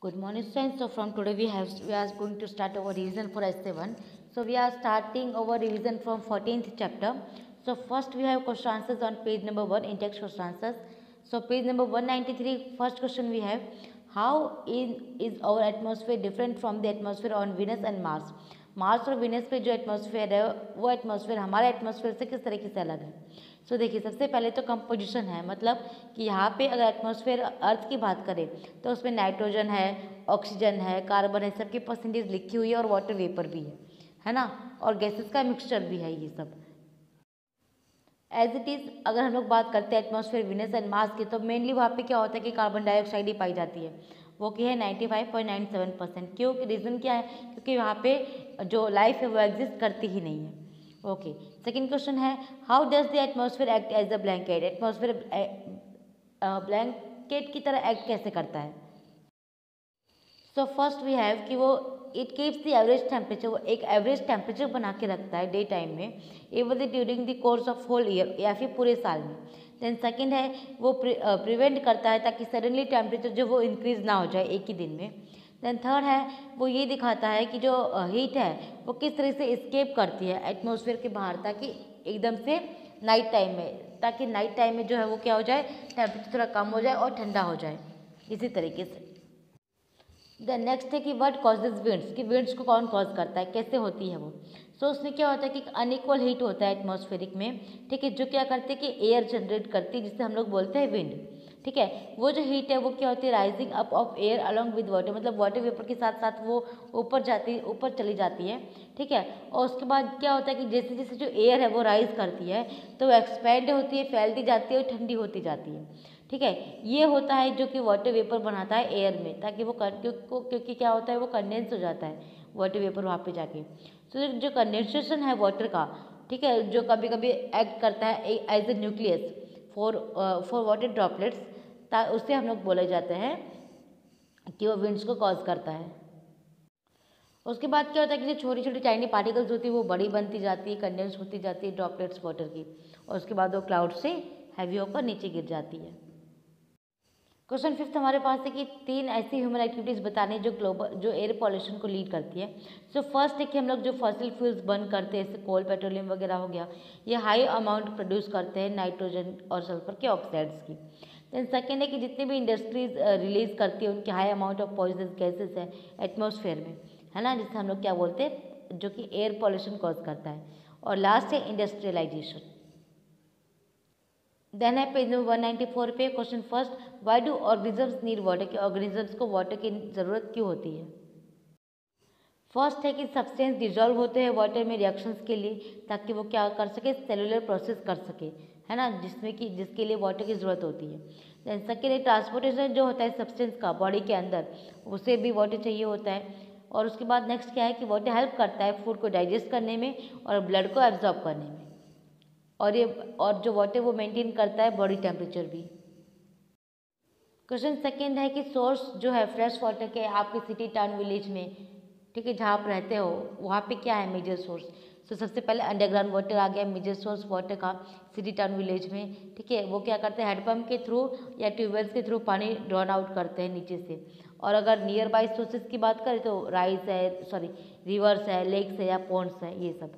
Good morning, students. So from today we are going to start our revision for S7. So we are starting our revision from 14th chapter. So first we have question answers on page number 1, in text question answers. So page number 193, first question we have, how is our atmosphere different from the atmosphere on Venus and Mars? Mars और Venus पे जो atmosphere है वो atmosphere हमारे atmosphere से किस तरीके से अलग है। सो देखिए, सबसे पहले तो कंपोजिशन है, मतलब कि यहाँ पे अगर एटमॉस्फेयर अर्थ की बात करें तो उसमें नाइट्रोजन है, ऑक्सीजन है, कार्बन है, सबकी परसेंटेज लिखी हुई है और वाटर वेपर भी है ना, और गैसेस का मिक्सचर भी है ये सब। एज इट इज़ अगर हम लोग बात करते हैं एटमॉस्फेयर विनस एंड मार्स की, तो मेनली वहाँ पे क्या होता है कि कार्बन डाइऑक्साइड ही पाई जाती है, वो की है 95.97%। क्यों, रीज़न क्या है, क्योंकि वहाँ पे जो लाइफ है वो एग्जिस्ट करती ही नहीं है। ओके, सेकेंड क्वेश्चन है, how does the atmosphere act as a blanket? Atmosphere blanket की तरह एक्ट कैसे करता है? सो फर्स्ट वी हैव कि वो it keeps the average temperature, वो एक एवरेज टेम्परेचर बना के रखता है डे टाइम में, even during the course of whole year, या फिर पूरे साल में। देन सेकंड है वो प्रिवेंट करता है ताकि सडनली टेम्परेचर जो वो इंक्रीज ना हो जाए एक ही दिन में। देन थर्ड है वो ये दिखाता है कि जो हीट है वो किस तरह से एस्केप करती है एटमॉस्फेयर के बाहर, ताकि एकदम से नाइट टाइम में, ताकि नाइट टाइम में जो है वो क्या हो जाए, टेम्परेचर थोड़ा कम हो जाए और ठंडा हो जाए, इसी तरीके से। द नेक्स्ट है कि व्हाट कॉजेज विंड्स, कि विंड्स को कौन कॉज करता है, कैसे होती है वो। सो उसमें क्या होता है कि अनइक्वल हीट होता है एटमॉस्फेरिक में, ठीक है, जो क्या करते हैं कि एयर जनरेट करती है, जिसे हम लोग बोलते हैं विंड, ठीक है। वो जो हीट है वो क्या होती है, rising up of air along with water, मतलब वाटर वेपर के साथ साथ वो ऊपर चली जाती है, ठीक है। और उसके बाद क्या होता है कि जैसे जैसे जो एयर है वो राइज करती है तो वो एक्सपैंड होती है, फैलती जाती है और ठंडी होती जाती है, ठीक है। ये होता है जो कि वाटर वेपर बनाता है एयर में, ताकि वो क्योंकि क्या होता है वो कंडेंस हो जाता है वाटर वेपर वहाँ पे जाके। तो जो कंडेंसेशन है वाटर का, ठीक है, जो कभी कभी एक्ट करता है as a nucleus for water droplets, उससे हम लोग बोले जाते हैं कि वो विंड्स को कॉज करता है। उसके बाद क्या होता है कि जो छोटी छोटी टाइनी पार्टिकल्स होती है वो बड़ी बनती जाती है, कंडेंस होती जाती है ड्रॉपलेट्स वाटर की, और उसके बाद वो क्लाउड से हैवी होकर नीचे गिर जाती है। क्वेश्चन फिफ्थ हमारे पास है कि 3 ऐसी ह्यूमन एक्टिविटीज़ बताने जो एयर पॉल्यूशन को लीड करती है। सो फर्स्ट है कि हम लोग जो फॉसिल फ्यूल्स बर्न करते हैं, जैसे कोल, पेट्रोलियम वगैरह हो गया, ये हाई अमाउंट प्रोड्यूस करते हैं नाइट्रोजन और सल्फर के ऑक्साइड्स की। देन सेकेंड है कि जितनी भी इंडस्ट्रीज रिलीज करती है उनकी high amount of poisonous gases है एटमॉस्फेयर में, है ना, जिसे हम लोग क्या बोलते हैं, जो कि एयर पॉल्यूशन कॉज करता है। और लास्ट है इंडस्ट्रियलाइजेशन। देन है पेज नंबर 194 पे question first, why do organisms need water, के ऑर्गेनिजम्स को वाटर की ज़रूरत क्यों होती है। फर्स्ट है कि सब्सटेंस डिजॉल्व होते हैं वाटर में रिएक्शंस के लिए, ताकि वो क्या कर सके, सेलुलर प्रोसेस कर सके, है ना, जिसके लिए वाटर की ज़रूरत होती है। देन सेकेंड है ट्रांसपोर्टेशन जो होता है सब्सटेंस का बॉडी के अंदर, उसे भी वाटर चाहिए होता है। और उसके बाद नेक्स्ट क्या है कि वाटर हेल्प करता है फूड को डाइजेस्ट करने में और ब्लड को एब्जॉर्ब करने में, और जो वाटर वो मेंटेन करता है बॉडी टेम्परेचर भी। क्वेश्चन सेकंड है कि सोर्स जो है फ्रेश वाटर के आपके सिटी टाउन विलेज में, ठीक है, जहाँ आप रहते हो वहाँ पे क्या है मेजर सोर्स। तो सबसे पहले अंडरग्राउंड वाटर आ गया मेजर सोर्स वाटर का सिटी टाउन विलेज में, ठीक है। वो क्या करते हैं, हैंडपम्प के थ्रू या ट्यूबवेल्स के थ्रू पानी ड्रॉन आउट करते हैं नीचे से। और अगर नियर बाई सोर्सेज की बात करें तो रिवर्स है, लेक्स है या पॉन्ड्स है, ये सब।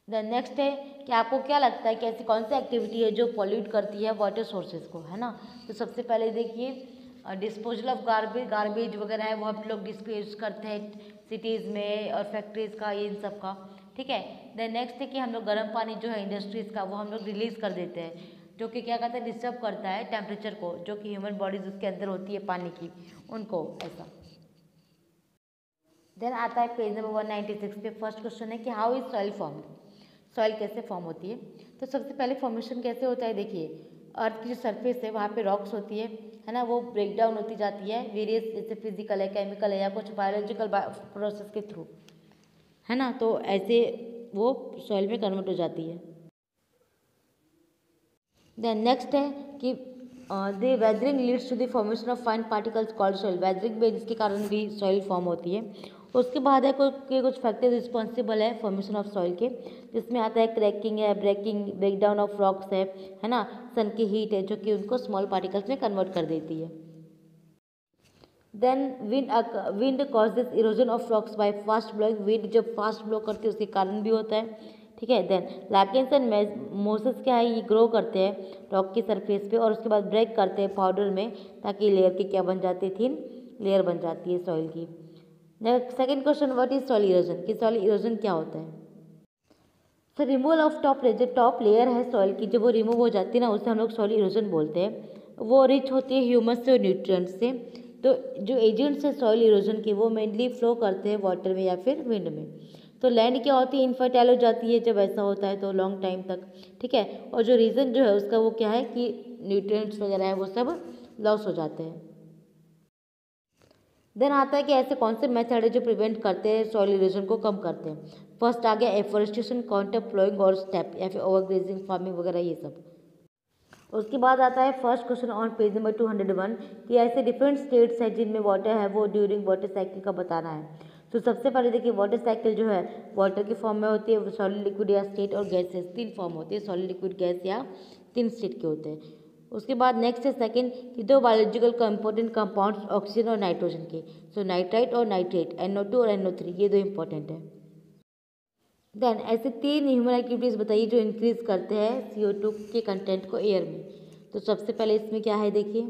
देन नेक्स्ट है कि आपको क्या लगता है कि ऐसी कौन सी एक्टिविटी है जो पॉल्यूट करती है वाटर सोर्सेज को, है ना। तो सबसे पहले देखिए डिस्पोजल ऑफ गार्बेज वगैरह है वो हम लोग डिस्पोज करते हैं सिटीज़ में और फैक्ट्रीज़ का, ये इन सब का, ठीक है। देन नेक्स्ट है कि हम लोग गर्म पानी जो है इंडस्ट्रीज़ का वो हम लोग रिलीज़ कर देते हैं, जो कि क्या करता है, डिस्टर्ब करता है टेम्परेचर को, जो कि ह्यूमन बॉडीज उसके अंदर होती है पानी की, उनको ऐसा। देन आता है पेज नंबर 196 पे फर्स्ट क्वेश्चन है कि how is soil formed, soil कैसे फॉर्म होती है। तो सबसे पहले फॉर्मेशन कैसे होता है, देखिए अर्थ की जो सरफेस है वहाँ पे रॉक्स होती है ना, वो ब्रेक डाउन होती जाती है वेरियस, जैसे फिजिकल है, केमिकल है या कुछ बायोलॉजिकल प्रोसेस के थ्रू, है ना, तो ऐसे वो सॉइल में कन्वर्ट हो जाती है। देन नेक्स्ट है कि the weathering leads to the formation of fine particles called soil, weathering में जिसके कारण भी सॉइल फॉर्म होती है। उसके बाद है कुछ फैक्टर्स रिस्पॉन्सिबल है फॉर्मेशन ऑफ सॉइल के, जिसमें आता है क्रैकिंग है, ब्रेक डाउन ऑफ रॉक्स है ना, सन की हीट है जो कि उनको स्मॉल पार्टिकल्स में कन्वर्ट कर देती है। Then wind causes erosion of rocks by fast blowing, wind जब फास्ट ब्लो करती है उसके कारण भी होता है, ठीक है। देन लाइकेन्स एंड मोसेस क्या है, ये ग्रो करते हैं रॉक की सरफेस पे और उसके बाद ब्रेक करते हैं पाउडर में, ताकि लेयर की क्या बन जाती है, थिन लेयर बन जाती है सॉइल की। Next second question, what is soil erosion, कि सॉइल इरोजन क्या होता है। Sir removal of top layer, जो टॉप लेयर है सॉइल की जब वो रिमूव हो जाती है ना, उसे हम लोग सॉइल इरोजन बोलते हैं। वो रिच होती है ह्यूमस से और न्यूट्रिएंट्स से। तो जो एजेंट्स है सॉइल इरोजन के वो मेनली फ्लो करते हैं वाटर में या फिर विंड में। तो लैंड क्या होती है, इनफर्टाइल हो जाती है जब ऐसा होता है तो लॉन्ग टाइम तक, ठीक है। और जो रीज़न जो है उसका वो क्या है कि न्यूट्रिएंट्स वगैरह है वो सब लॉस हो जाते हैं। देन आता है कि ऐसे कौन से मेथड है जो प्रिवेंट करते हैं सॉइल इरोजन को कम करते हैं। फर्स्ट आ गया एफोरेस्टेशन, काउंटर फ्लोइंग और स्टेप या फिर ओवरग्रेजिंग, फार्मिंग वगैरह ये सब। उसके बाद आता है first question on page number 201 कि ऐसे डिफरेंट स्टेट्स हैं जिनमें वाटर है वो ड्यूरिंग वाटर साइकिल का बताना है। तो सबसे पहले देखिए वाटर साइकिल जो है वाटर के फॉर्म में होती है, सॉलिड लिक्विड या स्टेट और गैसेस, तीन फॉर्म होते हैं, सॉलिड लिक्विड गैस या तीन स्टेट के होते हैं। उसके बाद नेक्स्ट है सेकंड कि दो बायोलॉजिकल का इंपॉर्टेंट कंपाउंड्स ऑक्सीजन और नाइट्रोजन के, सो नाइट्राइट और नाइट्रेट, NO2 और NO3, ये दो इंपॉर्टेंट है। देन ऐसे तीन ह्यूमन एक्टिविटीज़ बताइए जो इंक्रीज करते हैं CO2 के कंटेंट को एयर में। तो सबसे पहले इसमें क्या है देखिए,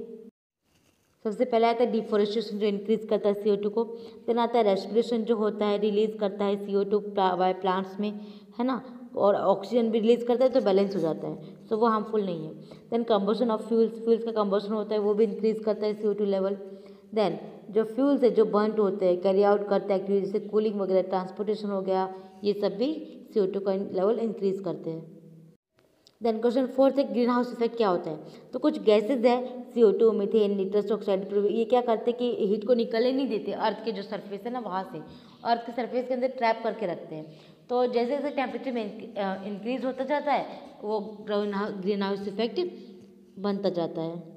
सबसे पहले आता है डिफोरेस्टेशन जो इंक्रीज करता है CO2 को। देन आता है रेस्पिरेशन जो होता है रिलीज करता है CO2 बाय प्लांट्स में, है ना, और ऑक्सीजन भी रिलीज करता है तो बैलेंस हो जाता है, सो वो हार्मफुल नहीं है। Then combustion of fuels, fuels का कंबशन होता है वो भी इंक्रीज करता है CO2 लेवल। देन जो फ्यूल्स है जो बर्नड होते हैं कैरी आउट करते हैं एक्टिविटी जैसे कूलिंग वगैरह, ट्रांसपोर्टेशन हो गया, ये सब भी CO2 का लेवल इंक्रीज करते हैं। देन क्वेश्चन फोर्थ है ग्रीन हाउस इफेक्ट क्या होता है। तो कुछ गैसेज है CO2, मीथेन, निट्रस ऑक्साइड, ये क्या करते हैं कि हीट को निकलने नहीं देते अर्थ के जो सरफेस है ना वहाँ से, अर्थ के सरफेस के अंदर ट्रैप करके रखते हैं। तो जैसे जैसे टेम्परेचर में इंक्रीज होता जाता है वो ग्रीन हाउस इफेक्ट बनता जाता है।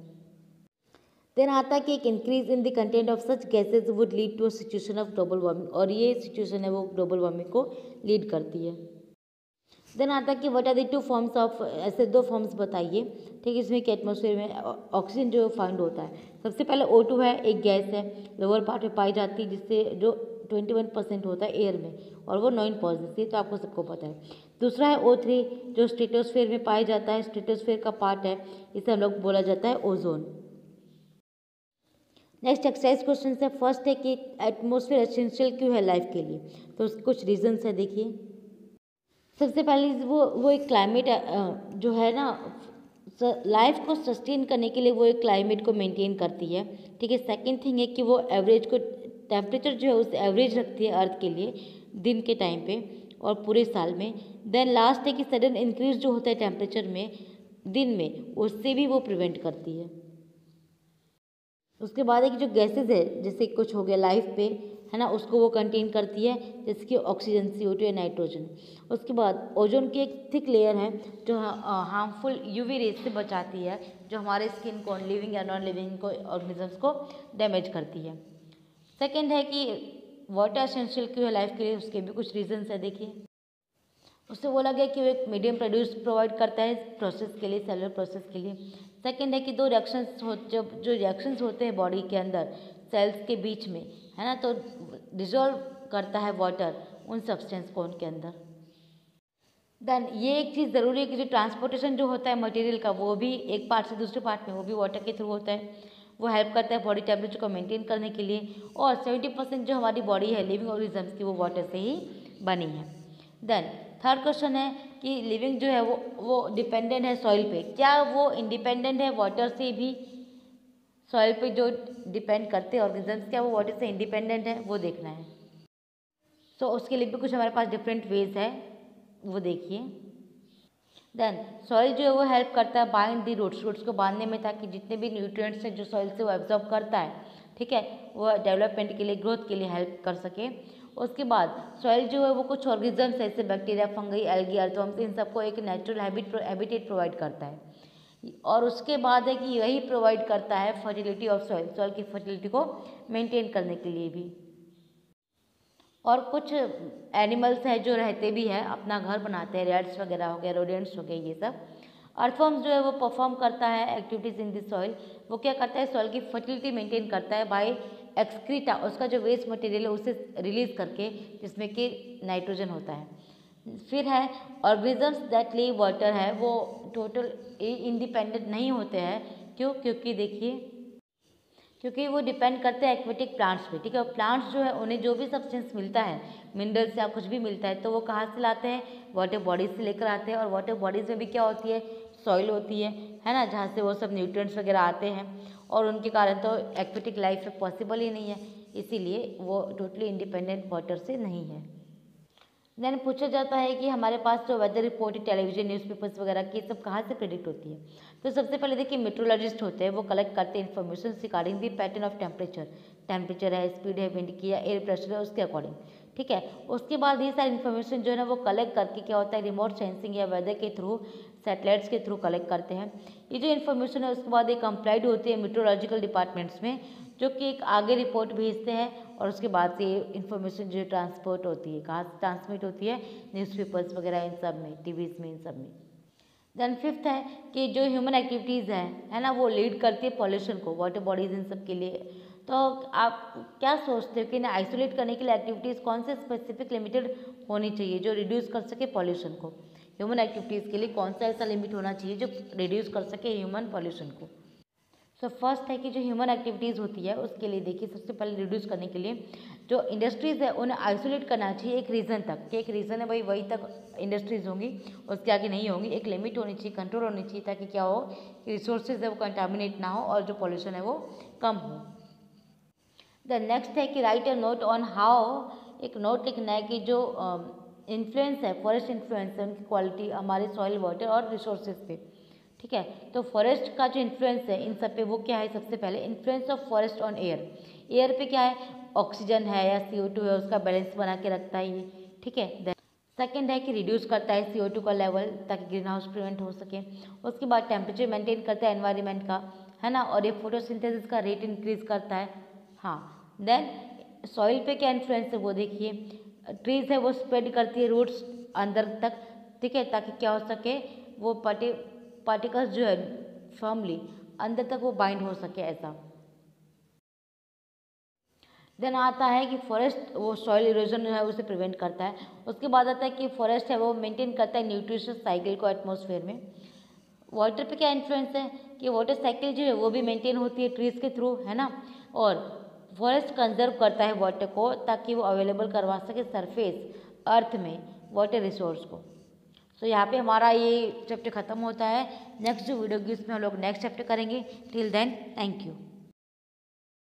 देन आता है कि एक increase in the content of such gases would lead to a situation of global warming, और ये सिचुएशन है वो ग्लोबल वार्मिंग को लीड करती है। देन आता है कि what are the two forms of, ऐसे दो फॉर्म्स बताइए, ठीक है, इसमें कि एटमॉस्फेयर में ऑक्सीजन जो फाइंड होता है। सबसे पहले O2 है, एक गैस है, लोअर पार्ट में पाई जाती है जिससे जो 21% होता है एयर में और वो 9 पॉजिटिव, तो आपको सबको पता है। दूसरा है O3 जो स्ट्रेटोस्फेयर में पाया जाता है, स्ट्रेटोस्फेयर का पार्ट है, इसे हम लोग बोला जाता है ओजोन। नेक्स्ट एक्सरसाइज क्वेश्चन है, फर्स्ट है कि एटमॉस्फेयर एसेंशियल क्यों है लाइफ के लिए। तो उसके कुछ रीजंस है देखिए। सबसे पहले वो एक क्लाइमेट जो है ना लाइफ को सस्टेन करने के लिए वो एक क्लाइमेट को मेंटेन करती है, ठीक है। सेकंड थिंग है कि वो एवरेज को टेम्परेचर जो है उस एवरेज रखती है अर्थ के लिए दिन के टाइम पे और पूरे साल में। देन लास्ट है कि सडन इंक्रीज जो होता है टेम्परेचर में दिन में, उससे भी वो प्रिवेंट करती है। उसके बाद है कि जो गैसेज है जैसे कुछ हो गया लाइफ पे, है ना, उसको वो कंटेन करती है जैसे कि ऑक्सीजन, CO2 या नाइट्रोजन। उसके बाद ओजोन की एक थिक लेयर है जो हार्मफुल UV रेज से बचाती है, जो हमारे स्किन को, लिविंग या नॉन लिविंग को ऑर्गेनिजम्स को डैमेज करती है। सेकेंड है कि वाटर एसेंशियल क्यों है लाइफ के लिए, उसके भी कुछ रीजंस है देखिए। उससे बोला गया कि वो एक मीडियम प्रोड्यूस प्रोवाइड करता है प्रोसेस के लिए, सेलुलर प्रोसेस के लिए। सेकंड है कि दो रिएक्शंस जब जो रिएक्शंस होते हैं बॉडी के अंदर सेल्स के बीच में, है ना, तो डिजोल्व करता है वाटर उन सब्सटेंस को उनके अंदर। देन ये एक चीज़ ज़रूरी है कि जो ट्रांसपोर्टेशन जो होता है मटेरियल का वो भी एक पार्ट से दूसरे पार्ट में वो भी वाटर के थ्रू होता है, वो हेल्प करता है बॉडी टेम्परेचर को मेंटेन करने के लिए। और 70% जो हमारी बॉडी है लिविंग ऑर्गेनिजम्स की वो वाटर से ही बनी है। देन थर्ड क्वेश्चन है कि लिविंग जो है वो डिपेंडेंट है सॉइल पे, क्या वो इंडिपेंडेंट है वाटर से भी। सॉइल पे जो डिपेंड करते हैं ऑर्गेनिजम्स, क्या वो वाटर से इंडिपेंडेंट है, वो देखना है। तो उसके लिए भी कुछ हमारे पास डिफरेंट वेज है, वो देखिए। देन सॉइल जो है वो हेल्प करता है बाइंड दी रूट्स, रूट्स को बांधने में, ताकि जितने भी न्यूट्रिएंट्स हैं जो सॉइल से वो एब्जॉर्ब करता है, ठीक है, वो डेवलपमेंट के लिए, ग्रोथ के लिए हेल्प कर सके। उसके बाद सॉइल जो है वो कुछ ऑर्गेनिजम्स ऐसे बैक्टीरिया, फंगई, एल्गी, अर्थवर्म्स, इन सबको एक नेचुरल हैबिटेट प्रोवाइड करता है। और उसके बाद है कि यही प्रोवाइड करता है फर्टिलिटी ऑफ सॉइल, सॉइल की फर्टिलिटी को मेंटेन करने के लिए भी। और कुछ एनिमल्स हैं जो रहते भी हैं, अपना घर बनाते हैं, रैट्स वगैरह हो गए, रोडेंट्स हो गए, ये सब। अर्थवर्म्स जो है वो परफॉर्म करता है एक्टिविटीज़ इन दिस सॉइल, वो क्या करता है सॉइल की फर्टिलिटी मेंटेन करता है बाय एक्सक्रीटा, उसका जो वेस्ट मटेरियल है उसे रिलीज करके, जिसमें कि नाइट्रोजन होता है। फिर है ऑर्गेनिजम्स दैट लिव वाटर है, वो टोटल इंडिपेंडेंट नहीं होते हैं। क्यों? क्योंकि देखिए, क्योंकि वो डिपेंड करते हैं एक्वेटिक प्लांट्स पे, ठीक है। प्लांट्स जो है उन्हें जो भी सब्सटेंस मिलता है, मिनरल्स या कुछ भी मिलता है, तो वो कहाँ से लाते हैं? वाटर बॉडीज से लेकर आते हैं। और वाटर बॉडीज में भी क्या होती है? सॉइल होती है ना, जहाँ से वो सब न्यूट्रिएंट्स वगैरह आते हैं, और उनके कारण तो एक्वेटिक लाइफ में पॉसिबल ही नहीं है, इसीलिए वो टोटली इंडिपेंडेंट वाटर से नहीं है। देन पूछा जाता है कि हमारे पास जो वेदर रिपोर्ट, टेलीविजन, न्यूज़पेपर्स वगैरह की सब कहाँ से प्रेडिक्ट होती है? तो सबसे पहले देखिए मेट्रोलॉजिस्ट होते हैं, वो कलेक्ट करते हैं information regarding the pattern of temperature है, स्पीड है विंड की, या एयर प्रेशर है, उसके अकॉर्डिंग, ठीक है। उसके बाद ये सारी इन्फॉर्मेशन जो है ना वो कलेक्ट करके क्या होता है, रिमोट सेंसिंग या वेदर के थ्रू, सैटेलाइट्स के थ्रू कलेक्ट करते हैं। ये जो इन्फॉर्मेशन है उसके बाद एक कंप्लाइड होती है मेट्रोलॉजिकल डिपार्टमेंट्स में, जो कि एक आगे रिपोर्ट भेजते हैं, और उसके बाद से ये इन्फॉर्मेशन जो ट्रांसपोर्ट होती है, कहाँ से ट्रांसमिट होती है? न्यूज़पेपर्स वगैरह इन सब में, टीवीज़ में, इन सब में। देन फिफ्थ है कि जो ह्यूमन एक्टिविटीज़ है ना, वो लीड करती है पॉल्यूशन को, वाटर बॉडीज इन सब के लिए। तो आप क्या सोचते हो कि ना आइसोलेट करने के लिए एक्टिविटीज़ कौन से स्पेसिफिक लिमिटेड होनी चाहिए जो रिड्यूस कर सके पॉल्यूशन को? ह्यूमन एक्टिविटीज़ के लिए कौन सा ऐसा लिमिट होना चाहिए जो रिड्यूस कर सके ह्यूमन पॉल्यूशन को? सो फर्स्ट है कि जो ह्यूमन एक्टिविटीज़ होती है उसके लिए देखिए, सबसे पहले रिड्यूस करने के लिए जो इंडस्ट्रीज़ है उन्हें आइसोलेट करना चाहिए एक रीज़न तक, कि एक रीज़न है भाई वहीं तक इंडस्ट्रीज़ होंगी, उसके आगे नहीं होंगी। एक लिमिट होनी चाहिए, कंट्रोल होनी चाहिए, ताकि क्या हो कि रिसोर्सेज है वो कंटामिनेट ना हो और जो पॉल्यूशन है वो कम हो। द नेक्स्ट है कि right a note on how, एक नोट लिखना है कि जो इन्फ्लुएंस है, फॉरेस्ट इन्फ्लुएंस है, उनकी क्वालिटी हमारे सॉइल, वाटर और रिसोर्सेज पे, ठीक है। तो फॉरेस्ट का जो इन्फ्लुएंस है इन सब पे, वो क्या है? सबसे पहले influence of forest on air, air पे क्या है? ऑक्सीजन है या CO2 है, उसका बैलेंस बना के रखता है ये, ठीक है। सेकेंड है कि रिड्यूस करता है CO2 का लेवल, ताकि ग्रीन हाउस प्रिवेंट हो सके। उसके बाद टेम्परेचर मेंटेन करता है एनवायरनमेंट का, है ना, और ये फोटोसिंथेसिस का रेट इंक्रीज करता है। हाँ, देन सॉइल पे क्या इन्फ्लुएंस है वो देखिए, ट्रीज है वो स्प्रेड करती है रूट्स अंदर तक, ठीक है, ताकि क्या हो सके, वो पार्टिकल्स जो है फर्मली अंदर तक वो बाइंड हो सके, ऐसा। देन आता है कि फॉरेस्ट वो सॉइल इरोजन है उसे प्रिवेंट करता है। उसके बाद आता है कि फॉरेस्ट है वो मेंटेन करता है न्यूट्रिशियस साइकिल को एटमॉस्फेयर में। वाटर पे क्या इन्फ्लुएंस है कि वाटर साइकिल जो है वो भी मेंटेन होती है ट्रीज के थ्रू, है ना, और फॉरेस्ट कंजर्व करता है वाटर को, ताकि वो अवेलेबल करवा सके सरफेस अर्थ में वाटर रिसोर्स को। सो यहाँ पे हमारा ये चैप्टर ख़त्म होता है। नेक्स्ट जो वीडियो होगी उसमें हम लोग नेक्स्ट चैप्टर करेंगे। Till then thank you.